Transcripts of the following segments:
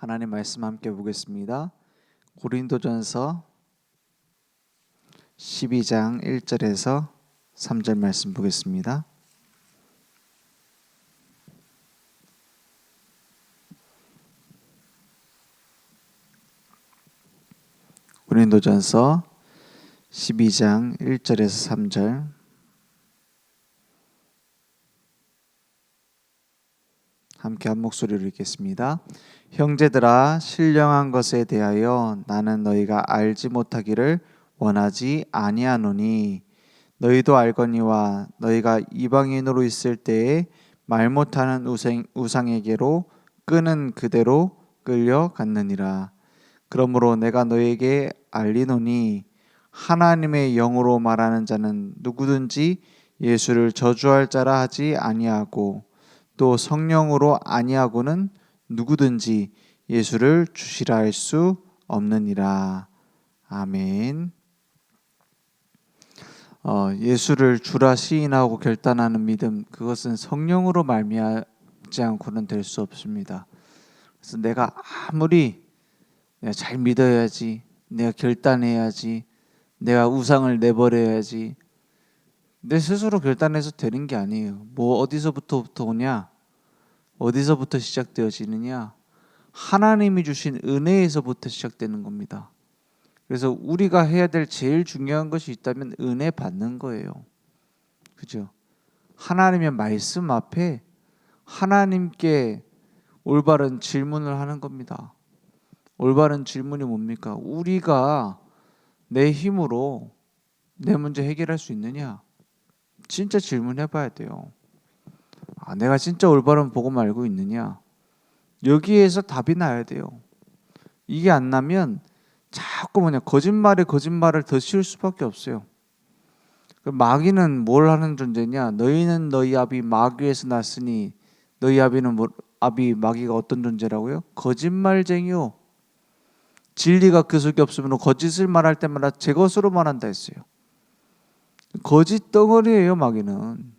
하나님 말씀 함께 보겠습니다. 고린도전서 12장 1절에서 3절 말씀 보겠습니다. 고린도전서 12장 1절에서 3절 함께 한 목소리로 읽겠습니다. 형제들아, 신령한 것에 대하여 나는 너희가 알지 못하기를 원하지 아니하노니 너희도 알거니와 너희가 이방인으로 있을 때에 말 못하는 우상에게로 끄는 그대로 끌려갔느니라. 그러므로 내가 너희에게 알리노니 하나님의 영으로 말하는 자는 누구든지 예수를 저주할 자라 하지 아니하고 또 성령으로 아니하고는 누구든지 예수를 주시라 할 수 없느니라. 아멘. 예수를 주라 시인하고 결단하는 믿음, 그것은 성령으로 말미암지 않고는 될 수 없습니다. 그래서 내가 아무리 내가 잘 믿어야지, 내가 결단해야지, 내가 우상을 내버려야지, 내 스스로 결단해서 되는 게 아니에요. 뭐 어디서부터 오냐? 어디서부터 시작되어지느냐? 하나님이 주신 은혜에서부터 시작되는 겁니다. 그래서 우리가 해야 될 제일 중요한 것이 있다면 은혜 받는 거예요. 그죠? 하나님의 말씀 앞에 하나님께 올바른 질문을 하는 겁니다. 올바른 질문이 뭡니까? 우리가 내 힘으로 내 문제 해결할 수 있느냐? 진짜 질문해 봐야 돼요. 내가 진짜 올바른 복음 알고 있느냐? 여기에서 답이 나야 돼요. 이게 안 나면 자꾸 거짓말에 거짓말을 더 씌울 수밖에 없어요. 마귀는 뭘 하는 존재냐? 너희는 너희 아비 마귀에서 났으니 너희 아비는 아비 마귀가 어떤 존재라고요? 거짓말쟁이요. 진리가 그 속에 없으면 거짓을 말할 때마다 제 것으로 말한다 했어요. 거짓 덩어리예요, 마귀는.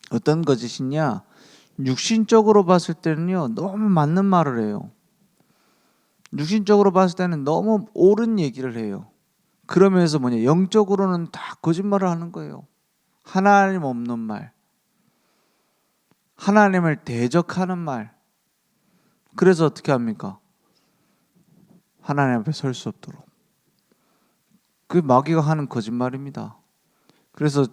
어떤 거짓이냐? 육신적으로 봤을 때는요, 너무 맞는 말을 해요. 육신적으로 봤을 때는 너무 옳은 얘기를 해요. 그러면서 영적으로는 다 거짓말을 하는 거예요. 하나님 없는 말, 하나님을 대적하는 말. 그래서 어떻게 합니까? 하나님 앞에 설 수 없도록. 그 마귀가 하는 거짓말입니다. 그래서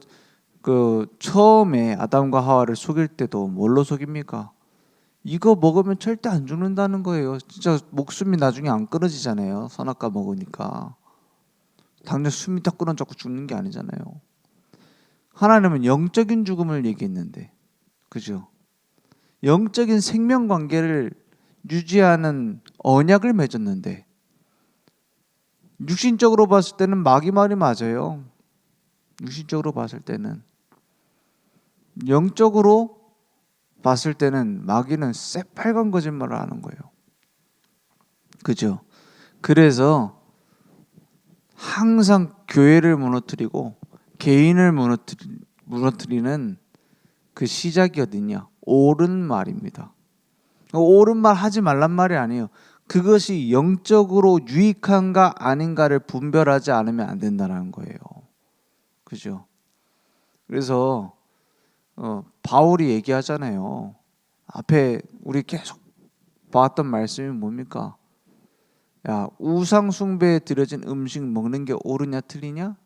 처음에 아담과 하와를 속일 때도 뭘로 속입니까? 이거 먹으면 절대 안 죽는다는 거예요. 진짜 목숨이 나중에 안 끊어지잖아요. 선악과 먹으니까. 당장 숨이 딱 끊어져서 죽는 게 아니잖아요. 하나님은 영적인 죽음을 얘기했는데, 그죠? 영적인 생명 관계를 유지하는 언약을 맺었는데, 육신적으로 봤을 때는 마귀 말이 맞아요. 육신적으로 봤을 때는. 영적으로 봤을 때는 마귀는 새빨간 거짓말을 하는 거예요. 그죠? 그래서 항상 교회를 무너뜨리고 개인을 무너뜨리는 그 시작이 어디냐? 옳은 말입니다. 옳은 말 하지 말란 말이 아니에요. 그것이 영적으로 유익한가 아닌가를 분별하지 않으면 안 된다는 거예요. 그죠? 그래서 바울이 얘기하잖아요. 앞에 우리 계속 봤던 말씀이 뭡니까? 야, 우상 숭배에 드려진 음식 먹는 게 옳으냐 틀리냐?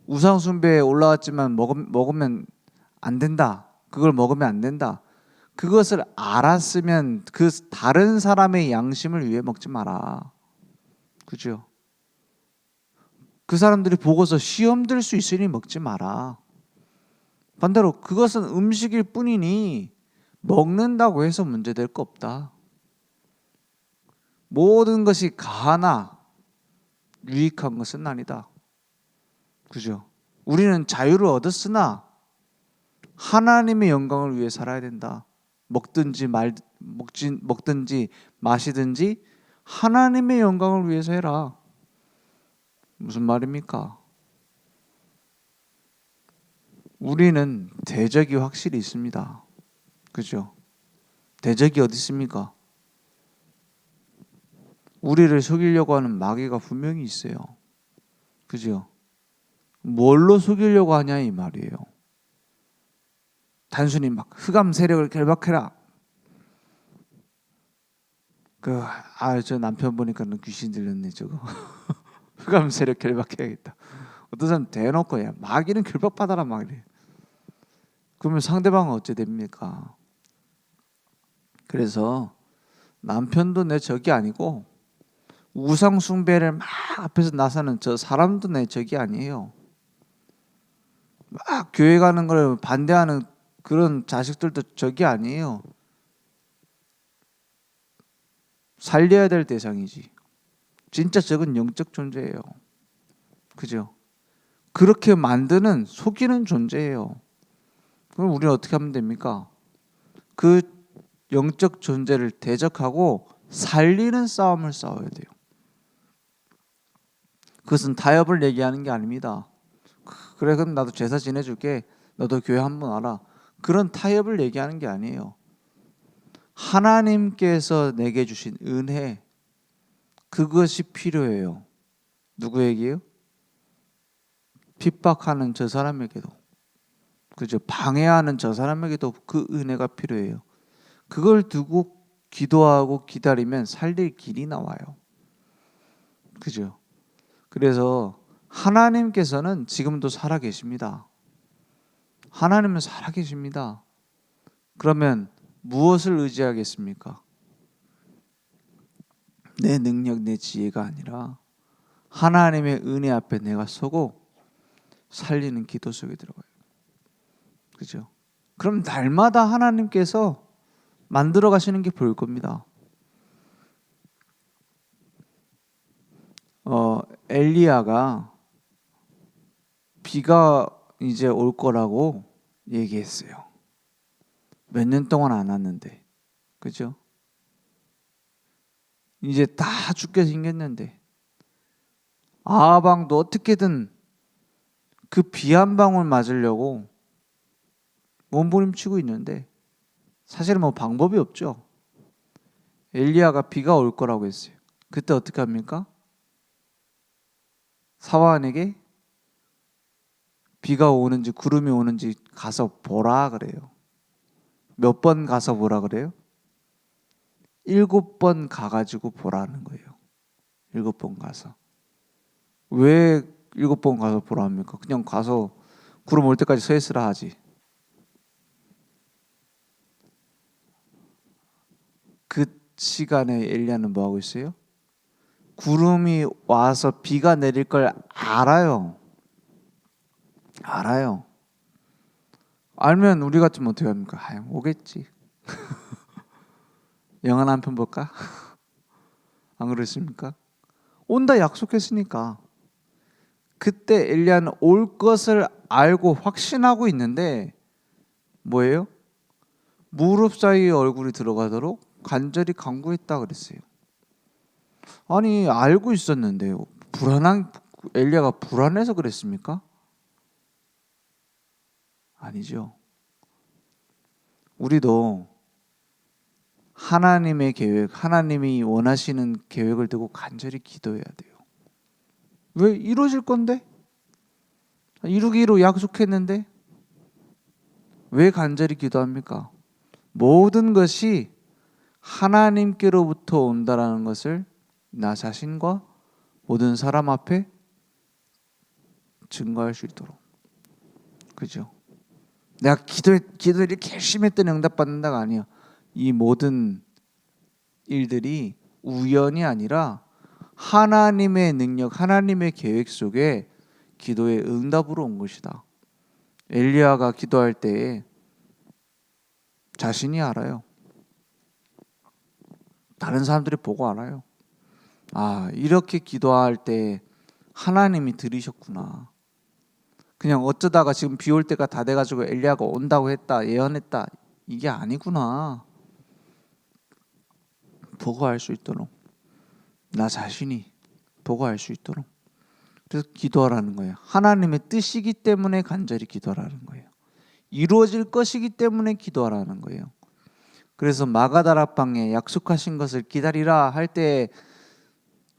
우상 숭배에 올라왔지만 먹으면 안 된다. 그걸 먹으면 안 된다. 그것을 알았으면 그 다른 사람의 양심을 위해 먹지 마라. 그죠? 그 사람들이 보고서 시험 들 수 있으니 먹지 마라. 반대로 그것은 음식일 뿐이니 먹는다고 해서 문제될 거 없다. 모든 것이 가하나 유익한 것은 아니다. 그죠? 우리는 자유를 얻었으나 하나님의 영광을 위해 살아야 된다. 먹든지 마시든지 하나님의 영광을 위해서 해라. 무슨 말입니까? 우리는 대적이 확실히 있습니다. 그죠? 대적이 어디 있습니까? 우리를 속이려고 하는 마귀가 분명히 있어요. 그죠? 뭘로 속이려고 하냐 이 말이에요. 단순히 막 흑암 세력을 결박해라. 저 남편 보니까는 귀신 들렸네 저거. 흑암 세력 결박해야겠다. 어떤 사람 대놓고 야 마귀는 결박받아라 막 이래. 그러면 상대방은 어째 됩니까? 그래서 남편도 내 적이 아니고 우상 숭배를 막 앞에서 나서는 저 사람도 내 적이 아니에요. 막 교회 가는 걸 반대하는 그런 자식들도 적이 아니에요. 살려야 될 대상이지. 진짜 적은 영적 존재예요. 그죠? 그렇게 만드는 속이는 존재예요. 그럼 우리는 어떻게 하면 됩니까? 그 영적 존재를 대적하고 살리는 싸움을 싸워야 돼요. 그것은 타협을 얘기하는 게 아닙니다. 그래 그럼 나도 제사 지내줄게. 너도 교회 한번 와라. 그런 타협을 얘기하는 게 아니에요. 하나님께서 내게 주신 은혜 그것이 필요해요. 누구에게요? 핍박하는 저 사람에게도, 그죠? 방해하는 저 사람에게도 그 은혜가 필요해요. 그걸 두고 기도하고 기다리면 살릴 길이 나와요. 그죠? 그래서 하나님께서는 지금도 살아계십니다. 하나님은 살아계십니다. 그러면 무엇을 의지하겠습니까? 내 능력, 내 지혜가 아니라 하나님의 은혜 앞에 내가 서고 살리는 기도 속에 들어가요. 그죠? 그럼 날마다 하나님께서 만들어 가시는 게 보일 겁니다. 엘리야가 비가 이제 올 거라고 얘기했어요. 몇 년 동안 안 왔는데, 그죠? 이제 다 죽게 생겼는데 아합 왕도 어떻게든 그 비 한 방울 맞으려고 몸부림치고 있는데 사실은 뭐 방법이 없죠. 엘리야가 비가 올 거라고 했어요. 그때 어떻게 합니까? 사환에게 비가 오는지 구름이 오는지 가서 보라 그래요. 몇 번 가서 보라 그래요? 7번 가가지고 보라는 거예요. 7번 가서. 왜 7번 가서 보라 합니까? 그냥 가서 구름 올 때까지 서 있으라 하지. 그 시간에 엘리야는 뭐 하고 있어요? 구름이 와서 비가 내릴 걸 알아요. 알아요. 알면 우리 같으면 어떻게 합니까? 오겠지. 영화 한 편 볼까? 안 그랬습니까? 온다 약속했으니까. 그때 엘리야는 올 것을 알고 확신하고 있는데 뭐예요? 무릎 사이에 얼굴이 들어가도록 간절히 간구했다 그랬어요. 아니 알고 있었는데요. 엘리야가 불안해서 그랬습니까? 아니죠. 우리도 하나님의 계획, 하나님이 원하시는 계획을 두고 간절히 기도해야 돼요. 왜? 이루어질 건데? 이루기로 약속했는데? 왜 간절히 기도합니까? 모든 것이 하나님께로부터 온다라는 것을 나 자신과 모든 사람 앞에 증거할 수 있도록. 그죠? 내가 기도를 이렇게 열심히 했더니 응답받는다가 아니야. 이 모든 일들이 우연이 아니라 하나님의 능력, 하나님의 계획 속에 기도의 응답으로 온 것이다. 엘리야가 기도할 때에 자신이 알아요. 다른 사람들이 보고 알아요. 이렇게 기도할 때 하나님이 들으셨구나. 그냥 어쩌다가 지금 비 올 때가 다 돼가지고 엘리야가 온다고 했다, 예언했다, 이게 아니구나. 보고 알 수 있도록, 나 자신이 보고 알 수 있도록. 그래서 기도하라는 거예요. 하나님의 뜻이기 때문에 간절히 기도하라는 거예요. 이루어질 것이기 때문에 기도하라는 거예요. 그래서 마가다락방에 약속하신 것을 기다리라 할 때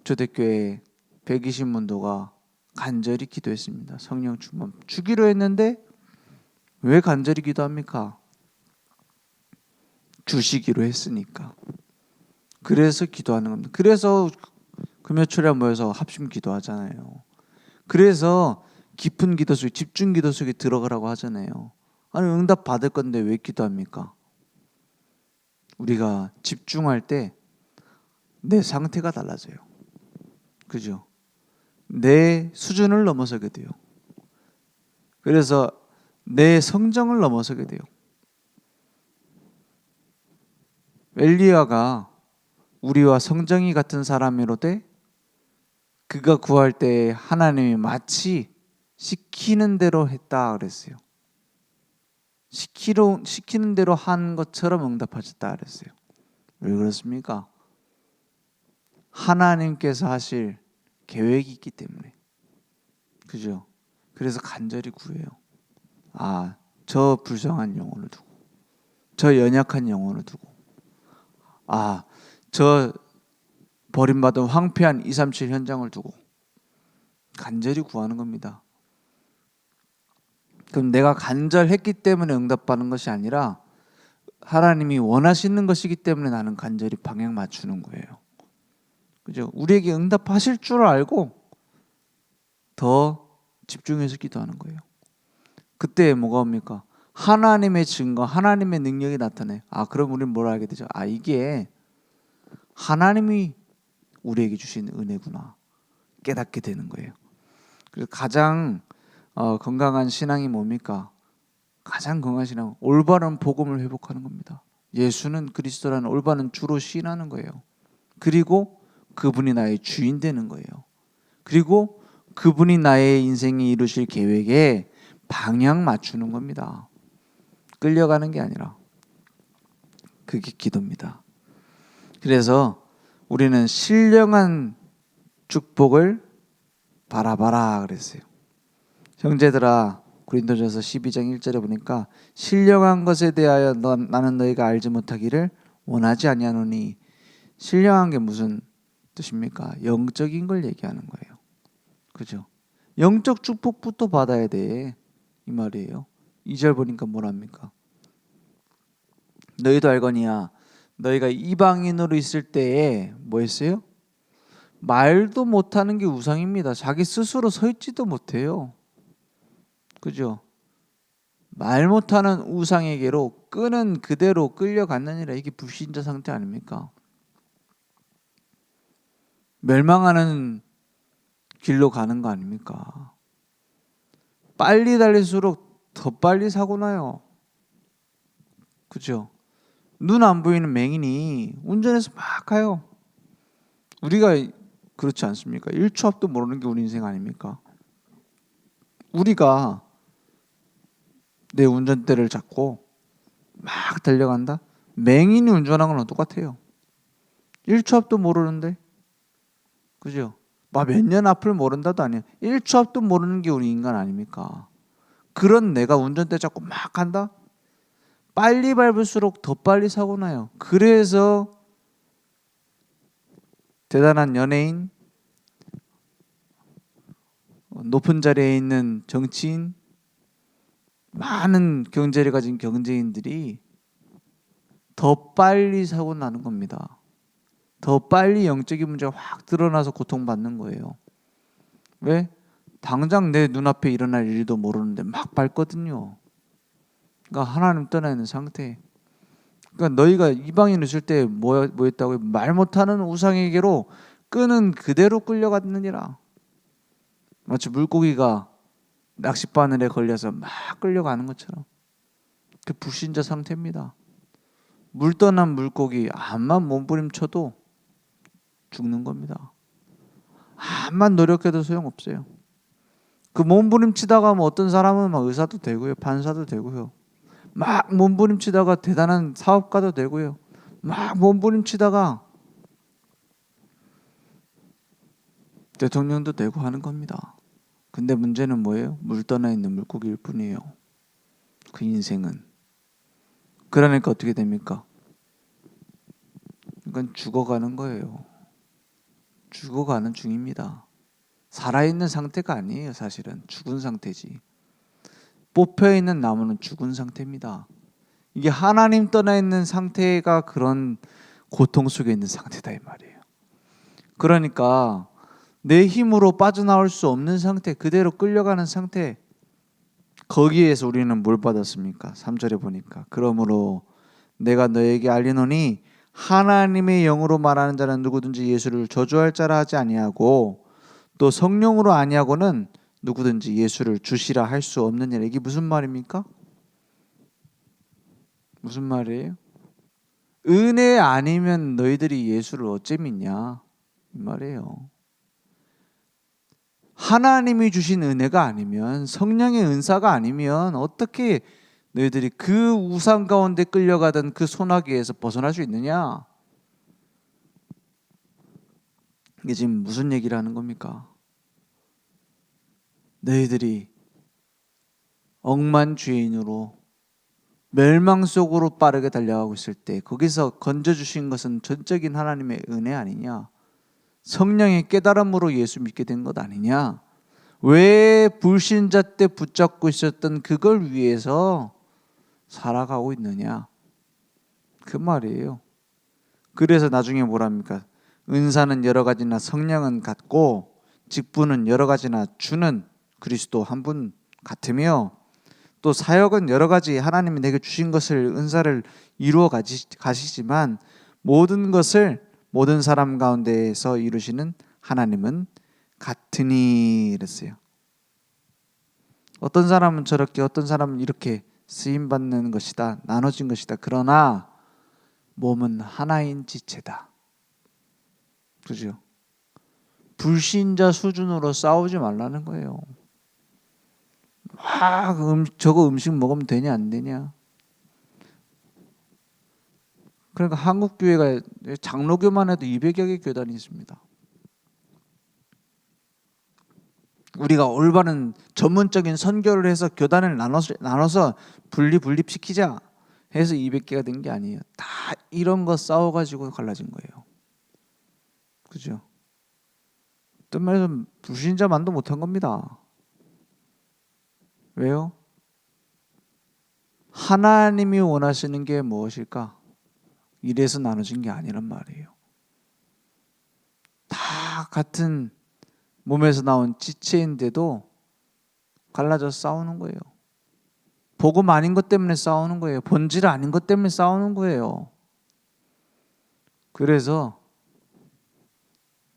초대교회 120문도가 간절히 기도했습니다. 성령 충만 주기로 했는데 왜 간절히 기도합니까? 주시기로 했으니까. 그래서 기도하는 겁니다. 그래서 금요초려 모여서 합심 기도하잖아요. 그래서 깊은 기도 속에, 집중 기도 속에 들어가라고 하잖아요. 아니, 응답 받을 건데 왜 기도합니까? 우리가 집중할 때 내 상태가 달라져요. 그죠? 내 수준을 넘어서게 돼요. 그래서 내 성정을 넘어서게 돼요. 엘리야가 우리와 성정이 같은 사람이로되 그가 구할 때 하나님이 마치 시키는 대로 했다 그랬어요. 시키는 대로 한 것처럼 응답하셨다 그랬어요. 왜 그렇습니까? 하나님께서 하실 계획이 있기 때문에. 그죠? 그래서 간절히 구해요. 아, 저 불쌍한 영혼을 두고, 저 연약한 영혼을 두고, 아, 저 버림받은 황폐한 237 현장을 두고 간절히 구하는 겁니다. 그럼 내가 간절했기 때문에 응답받는 것이 아니라 하나님이 원하시는 것이기 때문에 나는 간절히 방향 맞추는 거예요. 그죠? 우리에게 응답하실 줄 알고 더 집중해서 기도하는 거예요. 그때 뭐가 옵니까? 하나님의 증거, 하나님의 능력이 나타나요. 아, 그럼 우리는 뭘 알게 되죠? 아, 이게 하나님이 우리에게 주신 은혜구나 깨닫게 되는 거예요. 그래서 가장 건강한 신앙이 뭡니까? 가장 건강한 신앙은 올바른 복음을 회복하는 겁니다. 예수는 그리스도라는 올바른 주로 시인하는 거예요. 그리고 그분이 나의 주인 되는 거예요. 그리고 그분이 나의 인생이 이루실 계획에 방향 맞추는 겁니다. 끌려가는 게 아니라. 그게 기도입니다. 그래서 우리는 신령한 축복을 바라봐라 그랬어요. 형제들아, 고린도전서 12장 1절에 보니까 신령한 것에 대하여 나는 너희가 알지 못하기를 원하지 아니하노니, 신령한 게 무슨 뜻입니까? 영적인 걸 얘기하는 거예요. 그죠? 영적 축복부터 받아야 돼, 이 말이에요. 2절 보니까 뭐랍니까? 너희도 알거니와 너희가 이방인으로 있을 때에 뭐 했어요? 말도 못하는 게 우상입니다. 자기 스스로 서 있지도 못해요. 그죠? 말 못하는 우상에게로 끄는 그대로 끌려갔느니라. 이게 불신자 상태 아닙니까? 멸망하는 길로 가는 거 아닙니까? 빨리 달릴수록 더 빨리 사고 나요. 그죠? 눈 안 보이는 맹인이 운전해서 막 가요. 우리가 그렇지 않습니까? 1초 앞도 모르는 게 우리 인생 아닙니까? 우리가 내 운전대를 잡고 막 달려간다? 맹인이 운전하는 거랑 똑같아요. 1초 앞도 모르는데. 그죠? 몇 년 앞을 모른다도 아니에요. 1초 앞도 모르는 게 우리 인간 아닙니까? 그런 내가 운전대 잡고 막 간다? 빨리 밟을수록 더 빨리 사고 나요. 그래서 대단한 연예인, 높은 자리에 있는 정치인, 많은 경제를 가진 경제인들이 더 빨리 사고 나는 겁니다. 더 빨리 영적인 문제가 확 드러나서 고통받는 거예요. 왜? 당장 내 눈앞에 일어날 일도 모르는데 막 밟거든요. 그러니까 하나님 떠나 있는 상태. 그러니까 너희가 이방인 있을 때 뭐였다고요? 말 못하는 우상에게로 끄는 그대로 끌려갔느니라. 마치 물고기가 낚싯바늘에 걸려서 막 끌려가는 것처럼. 그 불신자 상태입니다. 물 떠난 물고기 암만 몸부림쳐도 죽는 겁니다. 암만 노력해도 소용없어요. 그 몸부림치다가 뭐 어떤 사람은 막 의사도 되고요, 판사도 되고요, 막 몸부림치다가 대단한 사업가도 되고요, 막 몸부림치다가 대통령도 되고 하는 겁니다. 근데 문제는 뭐예요? 물 떠나 있는 물고기일 뿐이에요. 그 인생은. 그러니까 어떻게 됩니까? 그러니까 죽어가는 거예요. 죽어가는 중입니다. 살아있는 상태가 아니에요. 사실은 죽은 상태지. 뽑혀있는 나무는 죽은 상태입니다. 이게 하나님 떠나 있는 상태가 그런 고통 속에 있는 상태다 이 말이에요. 그러니까 내 힘으로 빠져나올 수 없는 상태, 그대로 끌려가는 상태, 거기에서 우리는 뭘 받았습니까? 3절에 보니까 그러므로 내가 너에게 알리노니 하나님의 영으로 말하는 자는 누구든지 예수를 저주할 자라 하지 아니하고 또 성령으로 아니하고는 누구든지 예수를 주시라 할 수 없느니라. 이게 무슨 말입니까? 무슨 말이에요? 은혜 아니면 너희들이 예수를 어째 믿냐 이 말이에요. 하나님이 주신 은혜가 아니면, 성령의 은사가 아니면 어떻게 너희들이 그 우상 가운데 끌려가던 그 소나기에서 벗어날 수 있느냐? 이게 지금 무슨 얘기를 하는 겁니까? 너희들이 억만죄인으로 멸망 속으로 빠르게 달려가고 있을 때 거기서 건져주신 것은 전적인 하나님의 은혜 아니냐? 성령의 깨달음으로 예수 믿게 된 것 아니냐? 왜 불신자 때 붙잡고 있었던 그걸 위해서 살아가고 있느냐? 그 말이에요. 그래서 나중에 뭐랍니까? 은사는 여러 가지나 성령은 같고 직분은 여러 가지나 주는 그리스도 한 분 같으며 또 사역은 여러 가지 하나님이 내게 주신 것을 은사를 이루어 가시지만 모든 것을 모든 사람 가운데에서 이루시는 하나님은 같으니 이랬어요. 어떤 사람은 저렇게 어떤 사람은 이렇게 쓰임받는 것이다. 나눠진 것이다. 그러나 몸은 하나인 지체다. 그죠? 불신자 수준으로 싸우지 말라는 거예요. 저거 음식 먹으면 되냐 안 되냐. 그러니까 한국 교회가 장로교만 해도 200여 개 교단이 있습니다. 우리가 올바른 전문적인 선교를 해서 교단을 나눠서 분립시키자 해서 200개가 된 게 아니에요. 다 이런 거 싸워가지고 갈라진 거예요. 그죠? 어떤 말에서 불신자만도 못한 겁니다. 왜요? 하나님이 원하시는 게 무엇일까? 이래서 나눠진 게 아니란 말이에요. 다 같은 몸에서 나온 지체인데도 갈라져서 싸우는 거예요. 복음 아닌 것 때문에 싸우는 거예요. 본질 아닌 것 때문에 싸우는 거예요. 그래서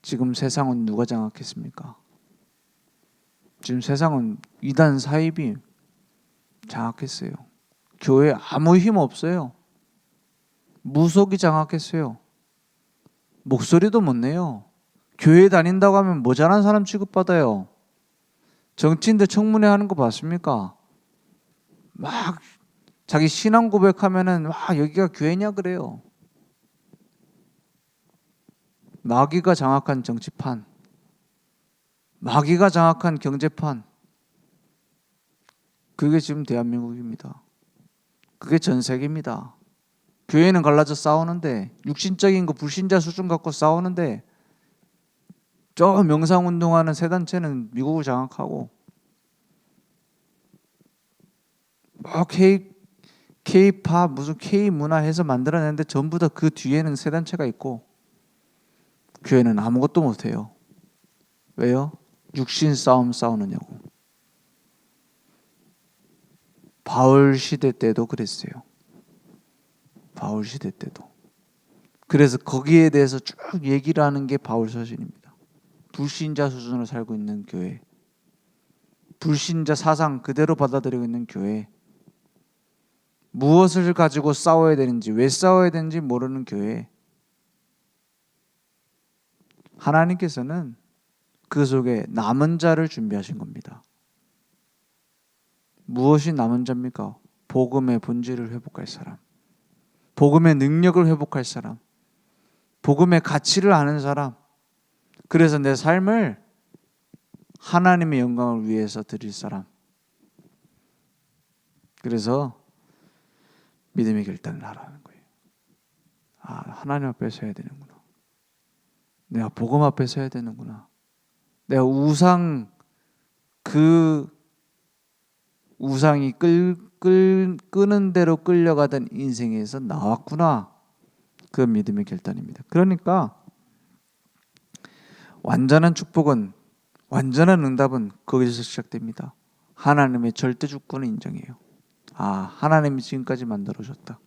지금 세상은 누가 장악했습니까? 지금 세상은 이단 사입이 장악했어요. 교회 아무 힘 없어요. 무속이 장악했어요. 목소리도 못 내요. 교회 다닌다고 하면 모자란 사람 취급받아요. 정치인들 청문회 하는 거 봤습니까? 막 자기 신앙 고백하면은 여기가 교회냐 그래요. 마귀가 장악한 정치판, 마귀가 장악한 경제판, 그게 지금 대한민국입니다. 그게 전 세계입니다. 교회는 갈라져 싸우는데, 육신적인 거 불신자 수준 갖고 싸우는데, 저 명상운동하는 세 단체는 미국을 장악하고 뭐 K-팝 무슨 K-문화 해서 만들어냈는데 전부 다 그 뒤에는 세 단체가 있고 교회는 아무것도 못해요. 왜요? 육신 싸움 싸우느냐고. 바울 시대 때도 그랬어요. 바울 시대 때도. 그래서 거기에 대해서 쭉 얘기를 하는 게 바울 서신입니다. 불신자 수준으로 살고 있는 교회, 불신자 사상 그대로 받아들이고 있는 교회, 무엇을 가지고 싸워야 되는지, 왜 싸워야 되는지 모르는 교회. 하나님께서는 그 속에 남은 자를 준비하신 겁니다. 무엇이 남은 자입니까? 복음의 본질을 회복할 사람, 복음의 능력을 회복할 사람, 복음의 가치를 아는 사람. 그래서 내 삶을 하나님의 영광을 위해서 드릴 사람. 그래서 믿음의 결단을 하라는 거예요. 하나님 앞에 서야 되는구나. 내가 복음 앞에 서야 되는구나. 내가 우상 그 우상이 끄는 대로 끌려가던 인생에서 나왔구나. 그 믿음의 결단입니다. 그러니까 완전한 축복은, 완전한 응답은 거기서 시작됩니다. 하나님의 절대 주권을 인정해요. 하나님이 지금까지 만들어줬다.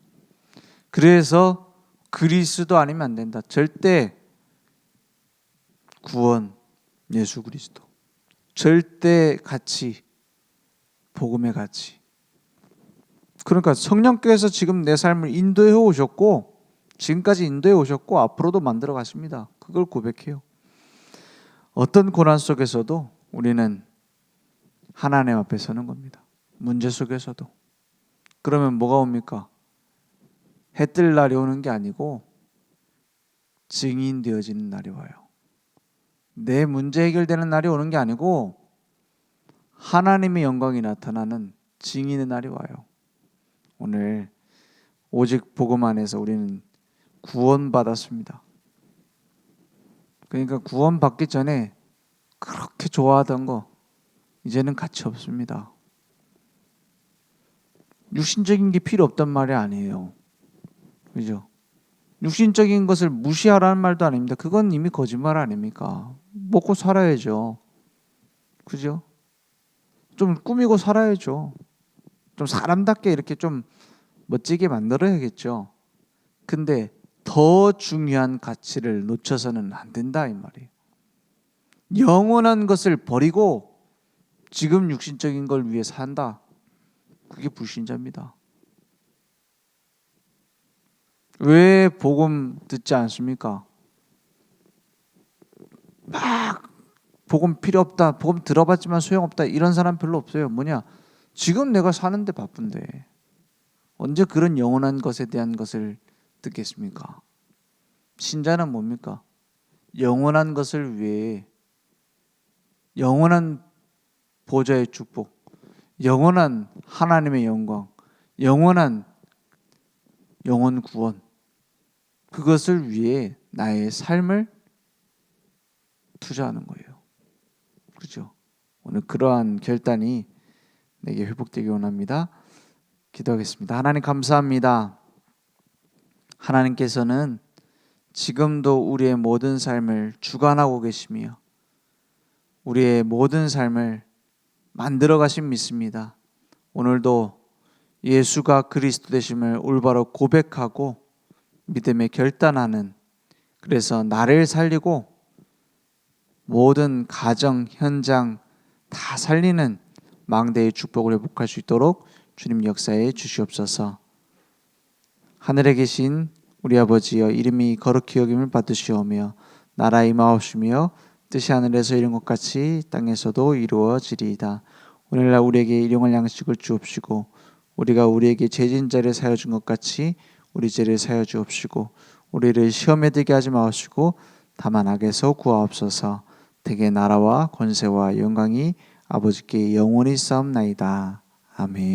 그래서 그리스도 아니면 안 된다. 절대 구원 예수 그리스도, 절대 가치 복음의 가치. 그러니까 성령께서 지금 내 삶을 인도해 오셨고, 지금까지 인도해 오셨고 앞으로도 만들어 가십니다. 그걸 고백해요. 어떤 고난 속에서도 우리는 하나님 앞에 서는 겁니다. 문제 속에서도. 그러면 뭐가 옵니까? 해 뜰 날이 오는 게 아니고 증인 되어지는 날이 와요. 내 문제 해결되는 날이 오는 게 아니고 하나님의 영광이 나타나는 증인의 날이 와요. 오늘 오직 복음 안에서 우리는 구원받았습니다. 그러니까 구원받기 전에 그렇게 좋아하던 거 이제는 가치 없습니다. 육신적인 게 필요 없단 말이 아니에요. 그죠? 육신적인 것을 무시하라는 말도 아닙니다. 그건 이미 거짓말 아닙니까? 먹고 살아야죠. 그죠? 좀 꾸미고 살아야죠. 좀 사람답게 이렇게 좀 멋지게 만들어야겠죠. 근데 더 중요한 가치를 놓쳐서는 안 된다 이 말이에요. 영원한 것을 버리고 지금 육신적인 걸 위해 산다. 그게 불신자입니다. 왜 복음 듣지 않습니까? 막 복음 필요 없다, 복음 들어봤지만 소용없다 이런 사람 별로 없어요. 뭐냐? 지금 내가 사는데 바쁜데 언제 그런 영원한 것에 대한 것을 듣겠습니까? 신자는 뭡니까? 영원한 것을 위해 영원한 보좌의 축복, 영원한 하나님의 영광, 영원한 영원 구원, 그것을 위해 나의 삶을 투자하는 거예요. 그렇죠? 오늘 그러한 결단이 내게 회복되기 원합니다. 기도하겠습니다. 하나님 감사합니다. 하나님께서는 지금도 우리의 모든 삶을 주관하고 계시며 우리의 모든 삶을 만들어 가신 믿습니다. 오늘도 예수가 그리스도 되심을 올바로 고백하고 믿음에 결단하는, 그래서 나를 살리고 모든 가정, 현장 다 살리는 망대의 축복을 회복할 수 있도록 주님 역사해 주시옵소서. 하늘에 계신 우리 아버지여, 이름이 거룩히 여김을 받으시오며 나라 임하옵시며 뜻이 하늘에서 이룬 것 같이 땅에서도 이루어지리이다. 오늘날 우리에게 일용할 양식을 주옵시고 우리가 우리에게 죄진 자를 사여 준 것 같이 우리 죄를 사여 주옵시고 우리를 시험에 들게 하지 마옵시고 다만 악에서 구하옵소서. 대개 나라와 권세와 영광이 아버지께 영원히 싸움나이다. 아멘.